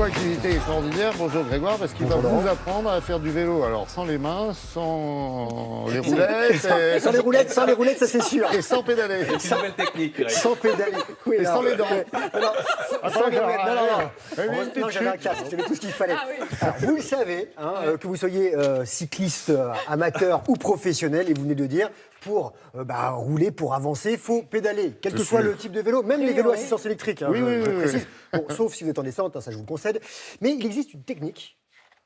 coactivité extraordinaire. Bonjour Grégoire, parce qu'il va vous apprendre à faire du vélo. Alors sans les mains, sans les roulettes. Sans les roulettes, ça c'est sûr. Et sans pédaler. C'est une nouvelle technique, Greg. Sans pédaler. Oui, Et sans les dents. Alors, sans les roulettes. Non, j'avais un casque, j'avais tout ce qu'il fallait. Ah oui. Alors, vous le savez, hein, que vous soyez cycliste amateur ou professionnel, et vous venez de le dire, pour rouler, pour avancer, il faut pédaler, quel que soit le type de vélo, même les vélos à assistance électrique. Oui. Précise. Bon, sauf si vous êtes en descente, ça je vous le concède. Mais il existe une technique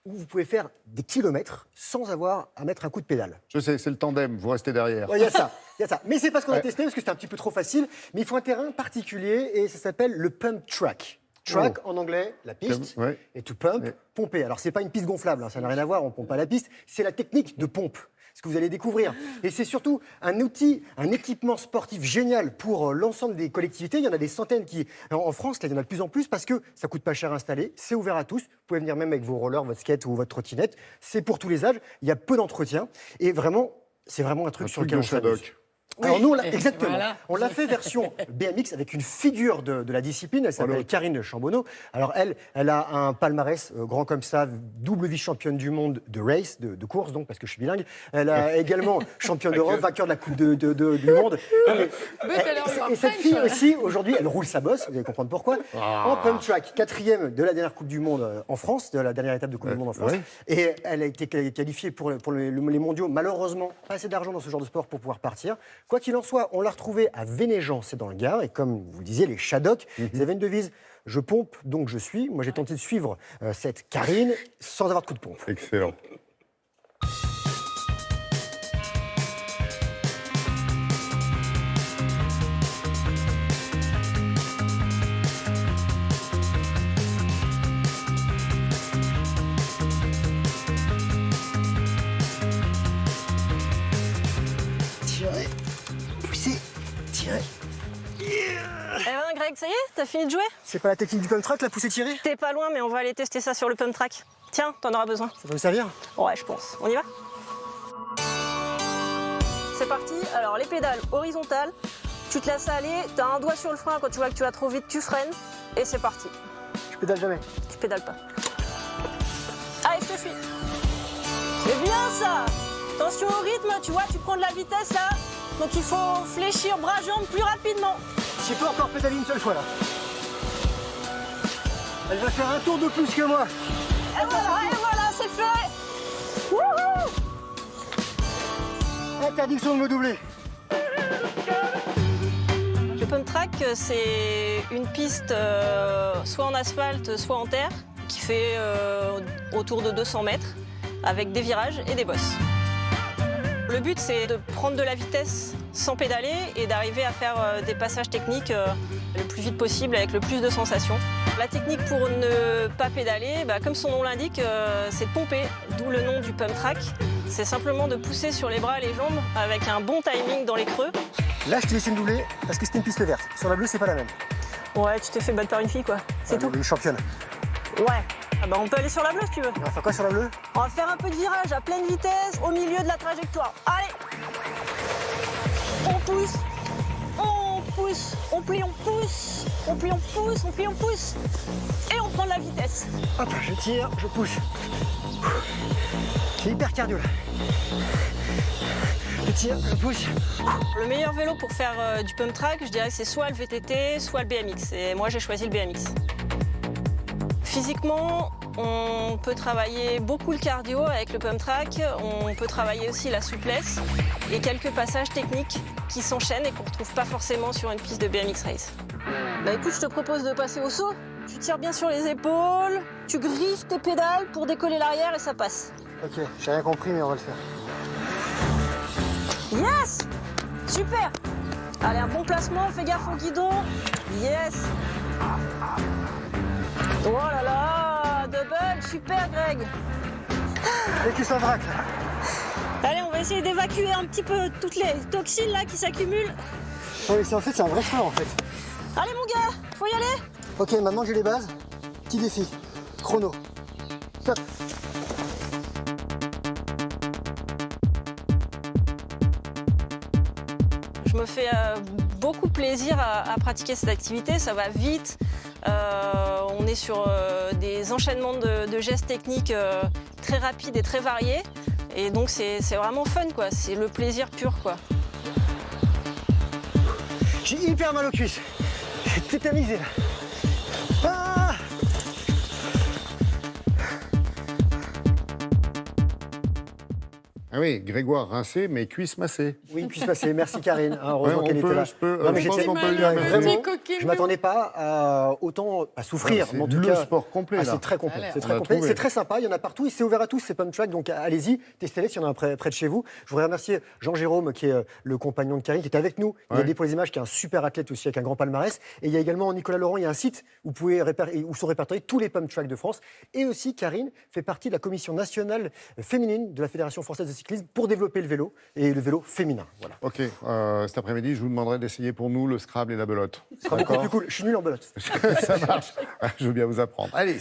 où vous pouvez faire des kilomètres sans avoir à mettre un coup de pédale. Je sais, c'est le tandem, vous restez derrière. Il y a ça. Mais c'est pas ce qu'on a testé, parce que c'était un petit peu trop facile. Mais il faut un terrain particulier, et ça s'appelle le pump track. Track, en anglais, la piste, et to pump, pomper. Alors, c'est pas une piste gonflable, hein, ça n'a rien à voir, on pompe pas la piste, c'est la technique de pompe, ce que vous allez découvrir. Et c'est surtout un outil, un équipement sportif génial pour l'ensemble des collectivités. Il y en a des centaines qui, en France, là, il y en a de plus en plus, parce que ça coûte pas cher à installer, c'est ouvert à tous, vous pouvez venir même avec vos rollers, votre skate ou votre trottinette, c'est pour tous les âges, il y a peu d'entretien, et vraiment, c'est vraiment un truc sur lequel on s'amuse. Alors nous, exactement. Voilà. On l'a fait version BMX avec une figure de la discipline. Elle s'appelle Karine Chambonneau. Alors elle a un palmarès grand comme ça, double vice-championne du monde de race, de course donc, parce que je suis bilingue. Elle a également championne d'Europe, vainqueur de la Coupe du monde. Et cette fille aussi, aujourd'hui, elle roule sa bosse, vous allez comprendre pourquoi, en pump track, 4e de la dernière Coupe du monde en France, de la dernière étape de Coupe du monde en France. Et elle a été qualifiée pour les mondiaux. Malheureusement, pas assez d'argent dans ce genre de sport pour pouvoir partir. Quoi qu'il en soit, on l'a retrouvée à Vénéjean, c'est dans le Gard, et comme vous le disiez, les Shadocks, ils avaient une devise, je pompe, donc je suis. Moi, j'ai tenté de suivre cette Karine sans avoir de coup de pompe. Excellent. Eh ben Greg, ça y est, t'as fini de jouer? C'est pas la technique du pump track, la poussée tirée? T'es pas loin, mais on va aller tester ça sur le pump track. Tiens, t'en auras besoin. Ça va me servir? Ouais, je pense. On y va? C'est parti. Alors, les pédales horizontales, tu te laisses aller, t'as un doigt sur le frein, quand tu vois que tu vas trop vite, tu freines, et c'est parti. Je pédale jamais. Tu pédales pas. Allez, je te suis. C'est bien ça. Attention au rythme, tu vois, tu prends de la vitesse là, donc il faut fléchir bras-jambes plus rapidement. J'ai pas encore pédalé une seule fois là. Elle va faire un tour de plus que moi. Et voilà, c'est fait. Wouhou! Interdiction de me doubler. Le pump track, c'est une piste soit en asphalte, soit en terre, qui fait autour de 200 mètres, avec des virages et des bosses. Le but, c'est de prendre de la vitesse sans pédaler et d'arriver à faire des passages techniques le plus vite possible avec le plus de sensations. La technique pour ne pas pédaler, comme son nom l'indique, c'est de pomper, d'où le nom du pump track. C'est simplement de pousser sur les bras et les jambes avec un bon timing dans les creux. Là, je t'ai laissé me doubler parce que c'était une piste verte. Sur la bleue, c'est pas la même. Ouais, tu t'es fait battre par une fille, quoi. C'est tout. Elle est championne. Ouais. Ah on peut aller sur la bleue si tu veux. On va faire quoi sur la bleue? On va faire un peu de virage à pleine vitesse au milieu de la trajectoire. Allez! On pousse, on plie, on pousse, on plie, on pousse, on plie, on pousse. Et on prend de la vitesse. Hop, je tire, je pousse. C'est hyper cardio là. Je tire, je pousse. Le meilleur vélo pour faire du pump track, je dirais que c'est soit le VTT, soit le BMX. Et moi, j'ai choisi le BMX. Physiquement, on peut travailler beaucoup le cardio avec le pump track, on peut travailler aussi la souplesse et quelques passages techniques qui s'enchaînent et qu'on ne retrouve pas forcément sur une piste de BMX race. Écoute, je te propose de passer au saut. Tu tires bien sur les épaules, tu griffes tes pédales pour décoller l'arrière et ça passe. Ok, j'ai rien compris mais on va le faire. Yes! Super! Allez, un bon placement, fais gaffe au guidon. Yes! Oh là là, double, super Greg. Et qui s'en vraque là. Allez, on va essayer d'évacuer un petit peu toutes les toxines là qui s'accumulent. Non mais en fait c'est un vrai sport en fait. Allez mon gars, faut y aller. Ok, maintenant que j'ai les bases, petit défi. Chrono. Top. Je me fais beaucoup plaisir à pratiquer cette activité. Ça va vite. On est sur des enchaînements de gestes techniques très rapides et très variés. Et donc c'est vraiment fun, quoi. C'est le plaisir pur, quoi. J'ai hyper mal aux cuisses. J'ai tétanisé là. Ah Ah oui, Grégoire rincé, mais cuisses massées. Oui, cuisses massées. Merci Karine. Heureusement Ouais, qu'elle était là. je peux, Non, mais je pense j'étais qu'on peut lui dire merci. vraiment, je ne m'attendais pas à autant à souffrir. C'est mais en tout le cas, sport complet, là. c'est très complet. Allez, C'est on très a complet. trouvé. C'est très sympa. Il y en a partout. Et c'est ouvert à tous, ces pump tracks. Donc allez-y, testez-les s'il y en a un près de chez vous. Je voudrais remercier Jean-Jérôme, qui est le compagnon de Karine, qui est avec nous. Il y a Ouais. des pour les images, qui est un super athlète aussi, avec un grand palmarès. Et il y a également Nicolas Laurent. Il y a un site où, où sont répertoriés tous les pump tracks de France. Et aussi, Karine fait partie de la commission nationale féminine de la Fédération française de cyclisme pour développer le vélo et le vélo féminin. Voilà. Ok, cet après-midi, je vous demanderai d'essayer pour nous le Scrabble et la belote. Ce sera beaucoup plus cool. Je suis nul en belote. Ça marche. Je veux bien vous apprendre. Allez.